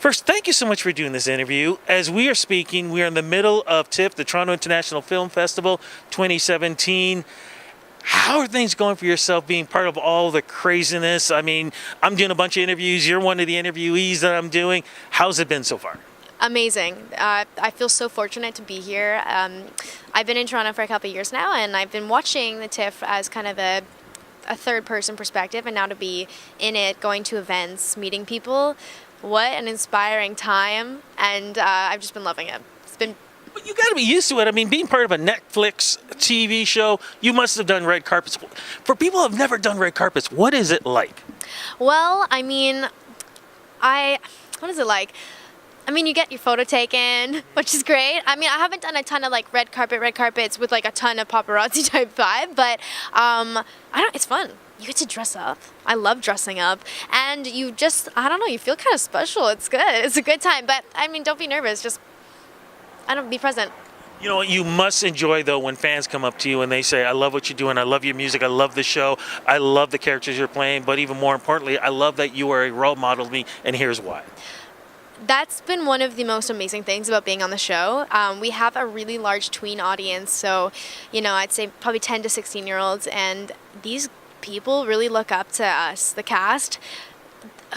First, thank you so much for doing this interview. As we are speaking, we are in the middle of TIFF, the Toronto International Film Festival 2017. How are things going for yourself being part of all the craziness? I mean, I'm doing a bunch of interviews. You're one of the interviewees that I'm doing. How's it been so far? Amazing. I feel so fortunate to be here. I've been in Toronto for a couple of years now, and I've been watching the TIFF as kind of a third-person perspective, and now to be in it, going to events, meeting people. What an inspiring time, and I've just been loving it. It's been. But you got to be used to it. I mean, being part of a Netflix TV show, you must have done red carpets. For people who have never done red carpets, what is it like? Well, I mean, what is it like? I mean, you get your photo taken, which is great. I mean, I haven't done a ton of like red carpets with like a ton of paparazzi type vibe, but it's fun. You get to dress up. I love dressing up, and you just, I don't know, you feel kind of special. It's good. It's a good time, but I mean, don't be nervous. Just, be present. You know what you must enjoy, though, when fans come up to you and they say, I love what you're doing, I love your music, I love the show, I love the characters you're playing, but even more importantly, I love that you are a role model to me, and here's why. That's been one of the most amazing things about being on the show. We have a really large tween audience, so, I'd say probably 10 to 16-year-olds, and these people really look up to us, the cast.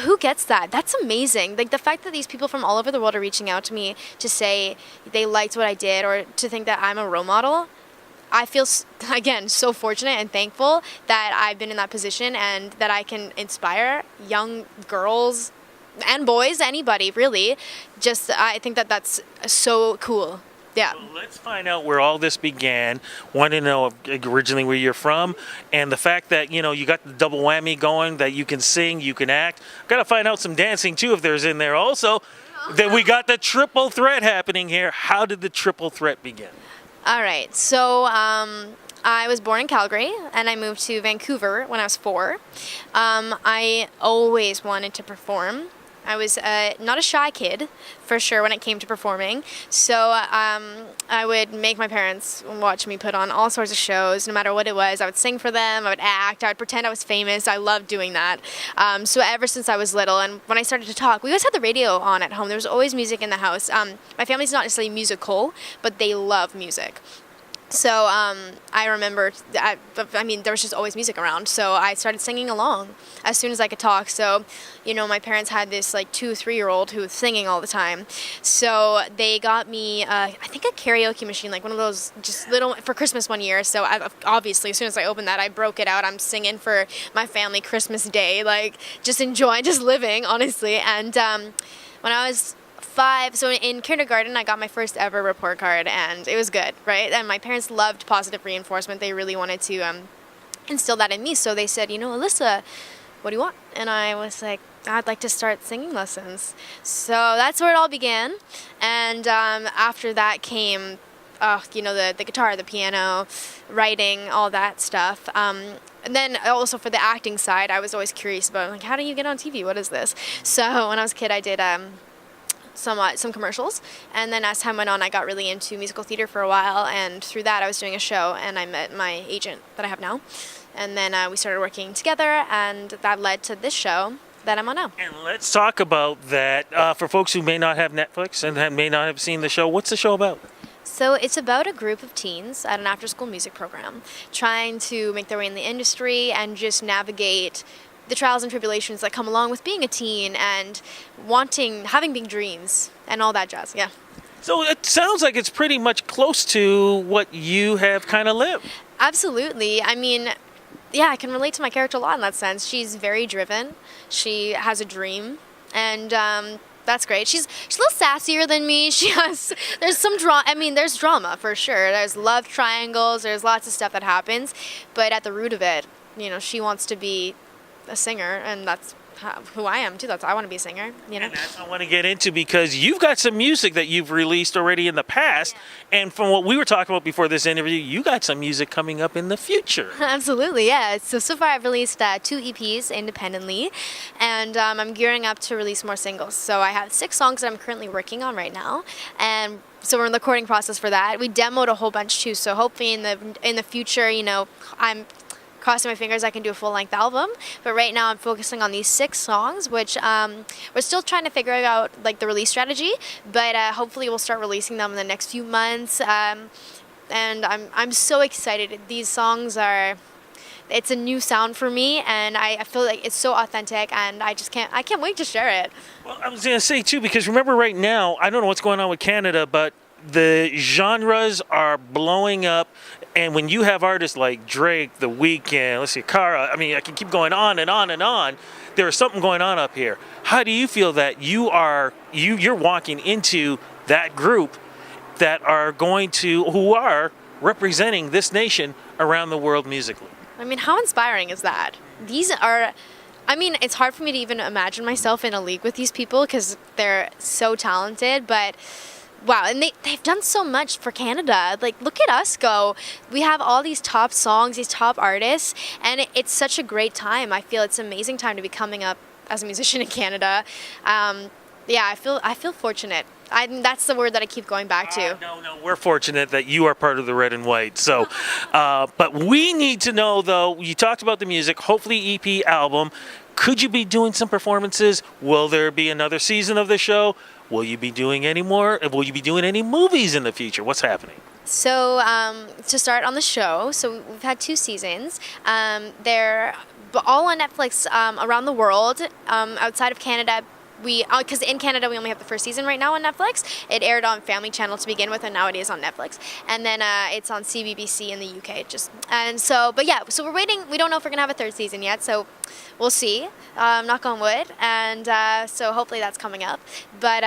Who gets that? That's amazing. Like, the fact that these people from all over the world are reaching out to me to say they liked what I did or to think that I'm a role model, I feel, again, so fortunate and thankful that I've been in that position and that I can inspire young girls and boys, anybody, really. Just, I think that that's so cool. Yeah. Well, let's find out where all this began. Want to know originally where you're from, and the fact that you got the double whammy going, that you can sing, you can act. Got to find out some dancing too if there's in there also. That we got the triple threat happening here. How did the triple threat begin? All right. So I was born in Calgary, and I moved to Vancouver when I was 4. I always wanted to perform. I was not a shy kid, for sure, when it came to performing. So I would make my parents watch me put on all sorts of shows, no matter what it was. I would sing for them, I would act, I would pretend I was famous. I loved doing that. So ever since I was little, and when I started to talk, we always had the radio on at home. There was always music in the house. My family's not necessarily musical, but they love music. So I remember, there was just always music around. So I started singing along as soon as I could talk. So, my parents had this like 2-3-year-old who was singing all the time. So they got me, I think a karaoke machine, like one of those just little, for Christmas one year. So obviously, as soon as I opened that, I broke it out. I'm singing for my family Christmas Day, like just enjoying, just living, honestly. And when I was 5, so in kindergarten, I got my first ever report card, and it was good, right? And my parents loved positive reinforcement. They really wanted to instill that in me. So they said, Alyssa, what do you want? And I was like, I'd like to start singing lessons. So that's where it all began. And after that came, the guitar, the piano, writing, all that stuff. And then also for the acting side, I was always curious about, like, how do you get on TV? What is this? So when I was a kid, I did some commercials, and then as time went on, I got really into musical theater for a while, and through that I was doing a show, and I met my agent that I have now, and then we started working together, and that led to this show that I'm on now. And let's talk about that. For folks who may not have Netflix and may not have seen the show, what's the show about? So it's about a group of teens at an after-school music program trying to make their way in the industry and just navigate the trials and tribulations that come along with being a teen and having big dreams and all that jazz. Yeah. So it sounds like it's pretty much close to what you have kind of lived. Absolutely. I mean, yeah, I can relate to my character a lot in that sense. She's very driven. She has a dream, and that's great. She's a little sassier than me. There's some drama. I mean, there's drama for sure. There's love triangles. There's lots of stuff that happens, but at the root of it, she wants to be a singer, and that's who I am too. I want to be a singer, And that's what I want to get into, because you've got some music that you've released already in the past, and from what we were talking about before this interview, you got some music coming up in the future. Absolutely, yeah. So far I've released 2 EPs independently, and I'm gearing up to release more singles. So I have 6 songs that I'm currently working on right now, and so we're in the recording process for that. We demoed a whole bunch too, so hopefully in the future, I'm crossing my fingers I can do a full-length album. But right now I'm focusing on these 6 songs, which we're still trying to figure out like the release strategy. But hopefully we'll start releasing them in the next few months. And I'm so excited. These songs are. It's a new sound for me, and I feel like it's so authentic, and I can't wait to share it. Well, I was going to say, too, because remember right now, I don't know what's going on with Canada, but the genres are blowing up. And when you have artists like Drake, The Weeknd, let's see, Cara, I mean, I can keep going on and on and on. There's something going on up here. How do you feel that you're walking into that group that are who are representing this nation around the world musically? I mean, how inspiring is that? It's hard for me to even imagine myself in a league with these people because they're so talented, but wow, and they've done so much for Canada. Like, look at us go. We have all these top songs, these top artists, and it's such a great time. I feel it's an amazing time to be coming up as a musician in Canada. I feel fortunate. That's the word that I keep going back to. No, we're fortunate that you are part of the red and white. So, but we need to know, though, you talked about the music, hopefully EP album. Could you be doing some performances? Will there be another season of the show? Will you be doing any more? Will you be doing any movies in the future? What's happening? So, to start on the show, so we've had 2 seasons. They're all on Netflix around the world. Outside of Canada, because in Canada we only have the first season right now on Netflix. It aired on Family Channel to begin with, and now it is on Netflix. And then it's on CBBC in the UK. So we're waiting. We don't know if we're gonna have a 3rd season yet, so we'll see. Knock on wood. And so hopefully that's coming up. But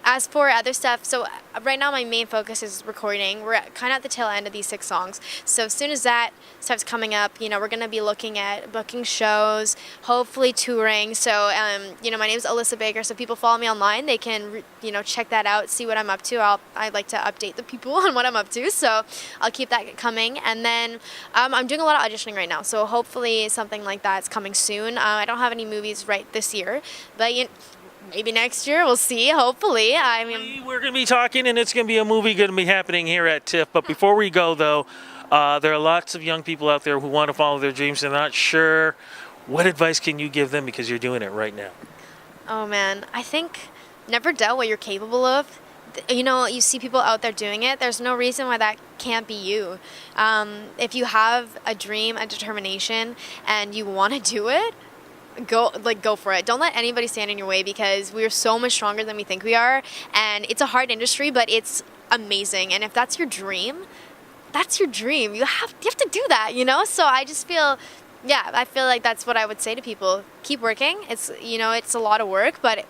as for other stuff, so right now my main focus is recording. We're kind of at the tail end of these 6 songs. So as soon as that stuff's coming up, we're going to be looking at booking shows, hopefully touring. So, my name is Alyssa Baker. So people follow me online. They can, check that out, see what I'm up to. I like to update the people on what I'm up to. So I'll keep that coming. And then I'm doing a lot of auditioning right now. So hopefully something like that's coming soon. I don't have any movies right this year, but maybe next year, we'll see, hopefully. We're going to be talking, and it's going to be a movie going to be happening here at TIFF. But before we go, though, there are lots of young people out there who want to follow their dreams and not sure. What advice can you give them because you're doing it right now? Oh, man. I think never doubt what you're capable of. You see people out there doing it. There's no reason why that can't be you. If you have a dream, a determination, and you want to do it, go for it. Don't let anybody stand in your way because we are so much stronger than we think we are, and it's a hard industry, but it's amazing. And if that's your dream, that's your dream. You have to do that, So I just feel like that's what I would say to people. Keep working. It's a lot of work, but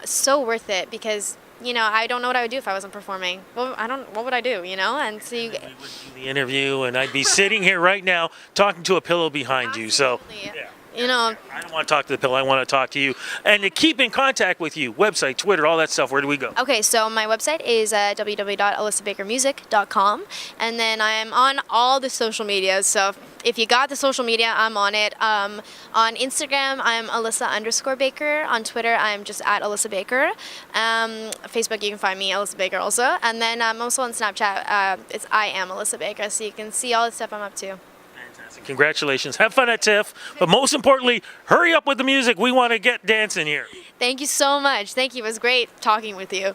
so worth it because I don't know what I would do if I wasn't performing. What would I do, And so you would do the interview, and I'd be sitting here right now talking to a pillow behind you. So. Yeah. I don't want to talk to the pillow. I want to talk to you. And to keep in contact with you, website, Twitter, all that stuff, where do we go? Okay, so my website is www.alyssabakermusic.com. And then I'm on all the social medias. So if you got the social media, I'm on it. On Instagram, I'm Alyssa_Baker. On Twitter, I'm just at Alyssa Baker. Facebook, you can find me, Alyssa Baker also. And then I'm also on Snapchat. It's I am Alyssa Baker. So you can see all the stuff I'm up to. Congratulations. Have fun at TIFF. But most importantly, hurry up with the music. We want to get dancing here. Thank you so much. Thank you. It was great talking with you.